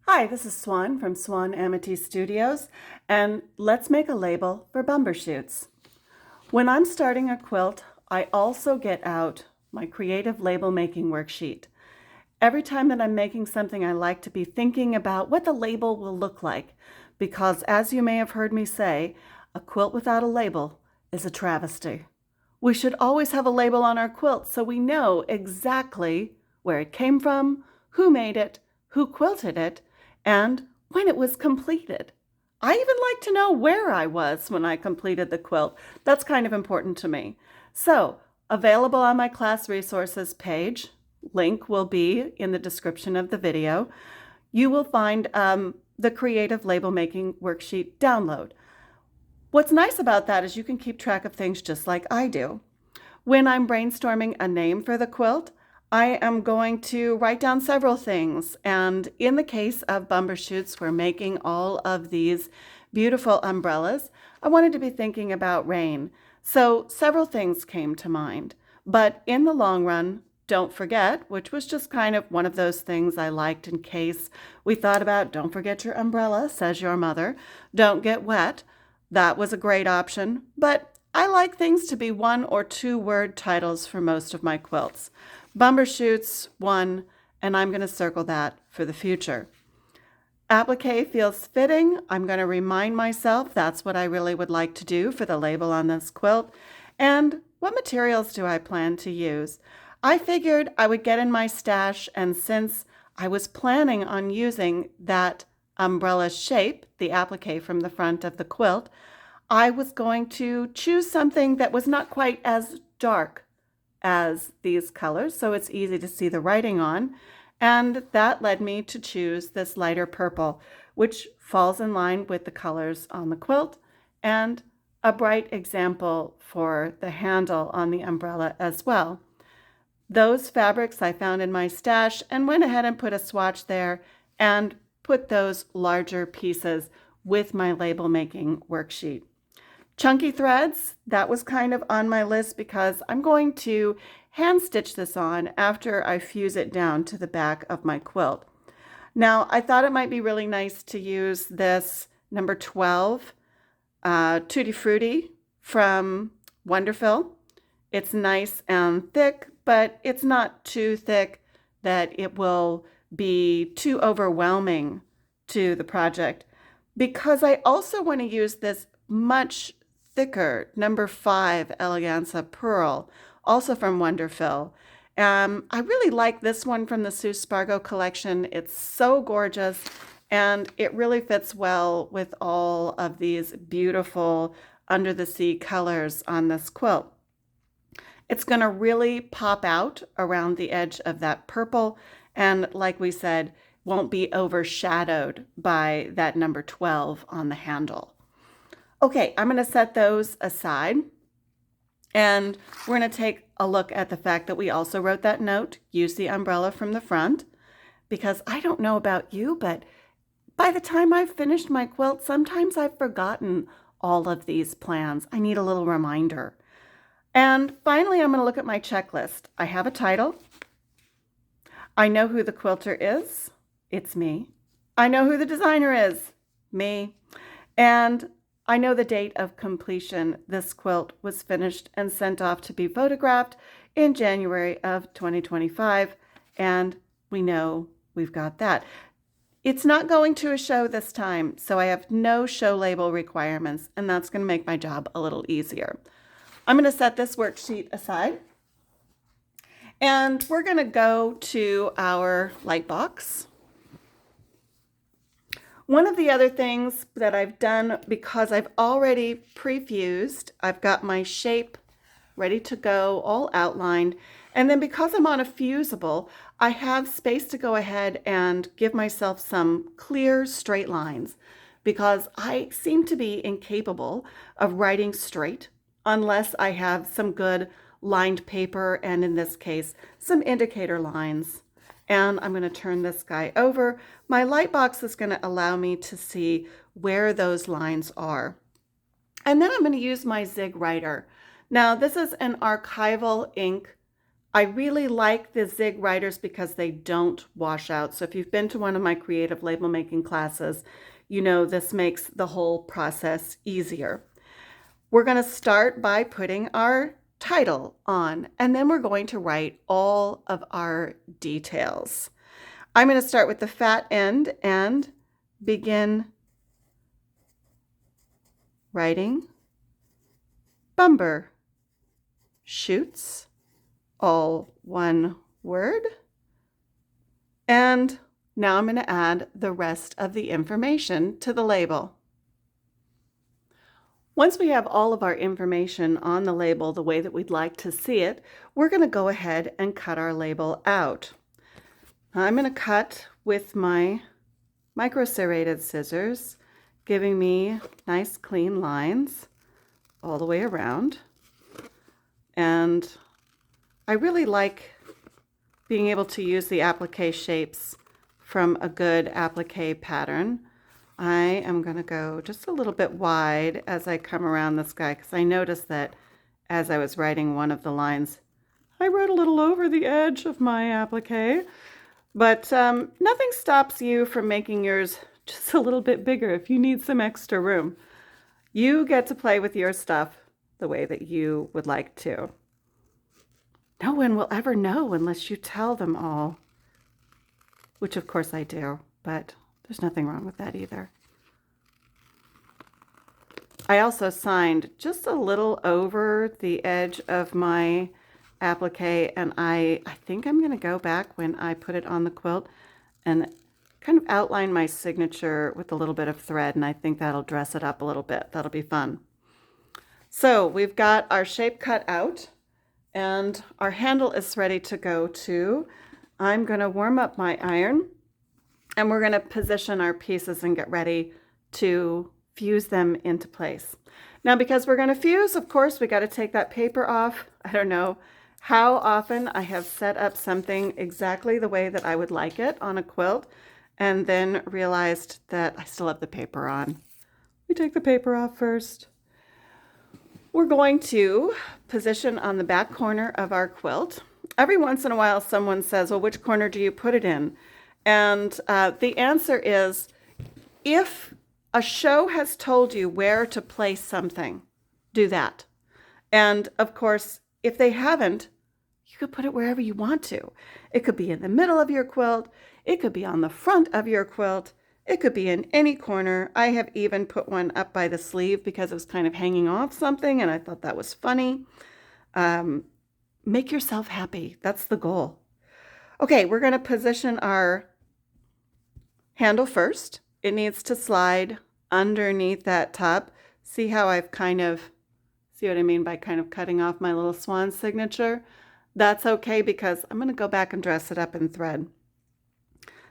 Hi, this is Swan from Swan Amity Studios, and let's make a label for bumbershoot's. When I'm starting a quilt, I also get out my creative label making worksheet. Every time that I'm making something, I like to be thinking about what the label will look like, because as you may have heard me say, a quilt without a label is a travesty. We should always have a label on our quilt so we know exactly where it came from, who made it, who quilted it, and when it was completed. I even like to know where I was when I completed the quilt. That's kind of important to me. So, available on my class resources page, link will be in the description of the video, you will find the Creative Label Making Worksheet download. What's nice about that is you can keep track of things just like I do. When I'm brainstorming a name for the quilt, I am going to write down several things. And in the case of bumbershoot's, we're making all of these beautiful umbrellas. I wanted to be thinking about rain. So several things came to mind. But in the long run, don't forget, which was just kind of one of those things I liked in case we thought about, don't forget your umbrella, says your mother. Don't get wet. That was a great option, but I like things to be 1 or 2 word titles for most of my quilts. Bumbershoot's 1, and I'm going to circle that for the future. Applique feels fitting. I'm going to remind myself that's what I really would like to do for the label on this quilt. And what materials do I plan to use? I figured I would get in my stash, and since I was planning on using that umbrella shape, the applique from the front of the quilt, I was going to choose something that was not quite as dark as these colors, so it's easy to see the writing on. And that led me to choose this lighter purple, which falls in line with the colors on the quilt, and a bright example for the handle on the umbrella as well. Those fabrics I found in my stash and went ahead and put a swatch there and put those larger pieces with my label making worksheet. Chunky threads, that was kind of on my list because I'm going to hand stitch this on after I fuse it down to the back of my quilt. Now, I thought it might be really nice to use this number 12 Tutti Frutti from Wonderful. It's nice and thick, but it's not too thick that it will be too overwhelming to the project, because I also want to use this much thicker number 5 Eleganza Pearl, also from Wonderful. I really like this one from the Sue Spargo collection. It's so gorgeous, and it really fits well with all of these beautiful under the sea colors on this quilt. It's going to really pop out around the edge of that purple, and like we said, won't be overshadowed by that number 12 on the handle. Okay, I'm going to set those aside, and we're going to take a look at the fact that we also wrote that note, use the umbrella from the front, because I don't know about you, but by the time I've finished my quilt, sometimes I've forgotten all of these plans. I need a little reminder. And finally, I'm going to look at my checklist. I have a title. I know who the quilter is. It's me. I know who the designer is. Me. And I know the date of completion. This quilt was finished and sent off to be photographed in January of 2025. And we know we've got that. It's not going to a show this time, so I have no show label requirements, and that's going to make my job a little easier. I'm going to set this worksheet aside, and we're going to go to our light box. One of the other things that I've done, because I've already pre-fused, I've got my shape ready to go, all outlined, and then because I'm on a fusible, I have space to go ahead and give myself some clear straight lines, because I seem to be incapable of writing straight unless I have some good lined paper, and in this case, some indicator lines. And I'm going to turn this guy over. My light box is going to allow me to see where those lines are. And then I'm going to use my Zig writer. Now, this is an archival ink. I really like the zig writers because they don't wash out. So if you've been to one of my creative label making classes, you know this makes the whole process easier. We're going to start by putting our title on, and then we're going to write all of our details. I'm going to start with the fat end and begin writing Bumber Shoots, all one word. And now I'm going to add the rest of the information to the label. Once we have all of our information on the label the way that we'd like to see it, we're going to go ahead and cut our label out. I'm going to cut with my micro serrated scissors, giving me nice clean lines all the way around. And I really like being able to use the applique shapes from a good applique pattern. I am going to go just a little bit wide as I come around this guy, because I noticed that as I was writing one of the lines, I wrote a little over the edge of my applique. But nothing stops you from making yours just a little bit bigger if you need some extra room. You get to play with your stuff the way that you would like to. No one will ever know unless you tell them all, which of course I do, but there's nothing wrong with that either. I also signed just a little over the edge of my applique, and I think I'm going to go back when I put it on the quilt and kind of outline my signature with a little bit of thread, and I think that'll dress it up a little bit. That'll be fun. So we've got our shape cut out and our handle is ready to go too. I'm going to warm up my iron and we're going to position our pieces and get ready to fuse them into place. Now, because we're going to fuse, of course, we got to take that paper off. I don't know how often I have set up something exactly the way that I would like it on a quilt and then realized that I still have the paper on. We take the paper off first. We're going to position on the back corner of our quilt. Every once in a while someone says, well, which corner do you put it in? And the answer is, if a show has told you where to place something, do that. And of course, if they haven't, you could put it wherever you want to. It could be in the middle of your quilt. It could be on the front of your quilt. It could be in any corner. I have even put one up by the sleeve because it was kind of hanging off something and I thought that was funny. Make yourself happy. That's the goal. Okay, we're going to position our handle first. It needs to slide underneath that top. See how I've see what I mean by kind of cutting off my little swan signature? That's okay because I'm going to go back and dress it up in thread.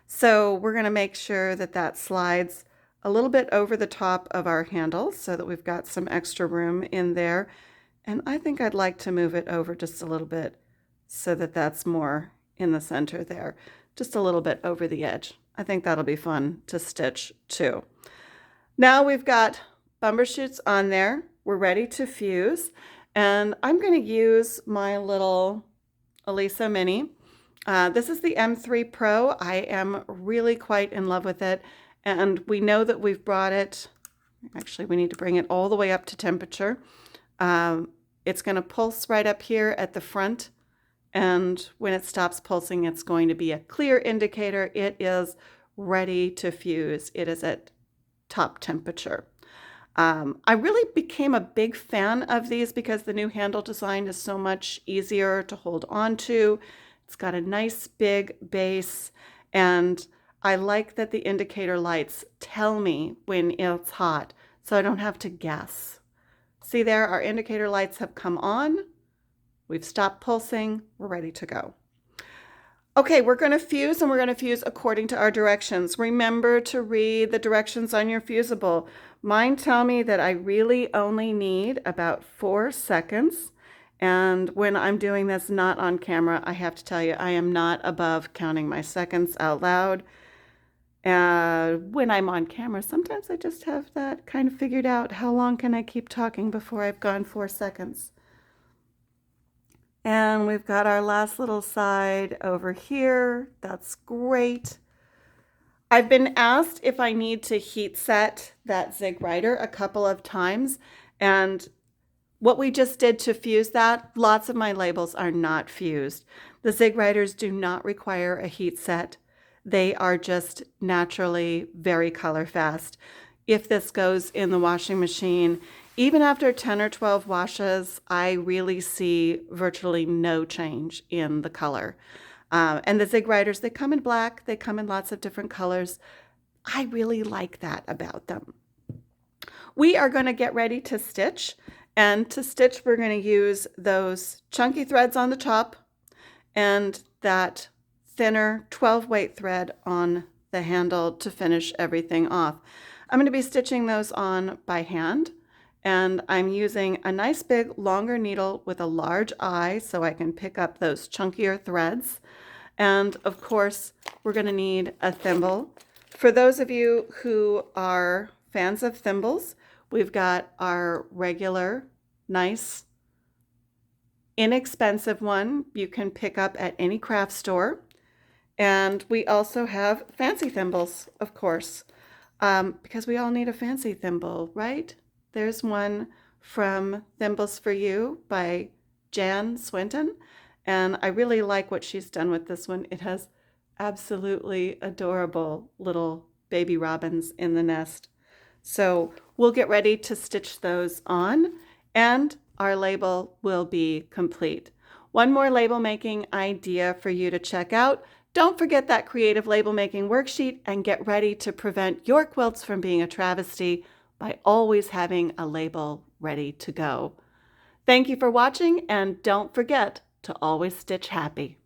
So we're going to make sure that that slides a little bit over the top of our handle so that we've got some extra room in there. And I think I'd like to move it over just a little bit so that that's more in the center there, just a little bit over the edge. I think that'll be fun to stitch too. Now we've got bumbershoots on there. We're ready to fuse. And I'm going to use my little Elisa Mini. This is the M3 Pro. I am really quite in love with it. And we know that we've brought it, actually we need to bring it all the way up to temperature. It's going to pulse right up here at the front. And when it stops pulsing, it's going to be a clear indicator it is ready to fuse. It is at top temperature. I really became a big fan of these because the new handle design is so much easier to hold on to. It's got a nice big base, and I like that the indicator lights tell me when it's hot, so I don't have to guess. See there, our indicator lights have come on. We've stopped pulsing. We're ready to go. Okay, we're going to fuse, and we're going to fuse according to our directions. Remember to read the directions on your fusible. Mine tell me that I really only need about 4 seconds. And when I'm doing this not on camera, I have to tell you, I am not above counting my seconds out loud. When I'm on camera, sometimes I just have that kind of figured out. How long can I keep talking before I've gone 4 seconds? And we've got our last little side over here. That's great. I've been asked if I need to heat set that zig rider a couple of times, and what we just did to fuse that, lots of my labels are not fused. The zig riders do not require a heat set. They are just naturally very color fast. If this goes in the washing machine, even after 10 or 12 washes, I really see virtually no change in the color. And the zig riders, they come in black, they come in lots of different colors. I really like that about them. We are going to get ready to stitch. And to stitch, we're going to use those chunky threads on the top and that thinner 12 weight thread on the handle to finish everything off. I'm going to be stitching those on by hand, and I'm using a nice big longer needle with a large eye so I can pick up those chunkier threads. And of course, we're going to need a thimble. For those of you who are fans of thimbles, we've got our regular, nice, inexpensive one you can pick up at any craft store. And we also have fancy thimbles, of course, because we all need a fancy thimble, right? There's one from Thimbles for You by Jan Swinton, and I really like what she's done with this one. It has absolutely adorable little baby robins in the nest. So we'll get ready to stitch those on, and our label will be complete. One more label making idea for you to check out. Don't forget that creative label making worksheet and get ready to prevent your quilts from being a travesty by always having a label ready to go. Thank you for watching, and don't forget to always stitch happy.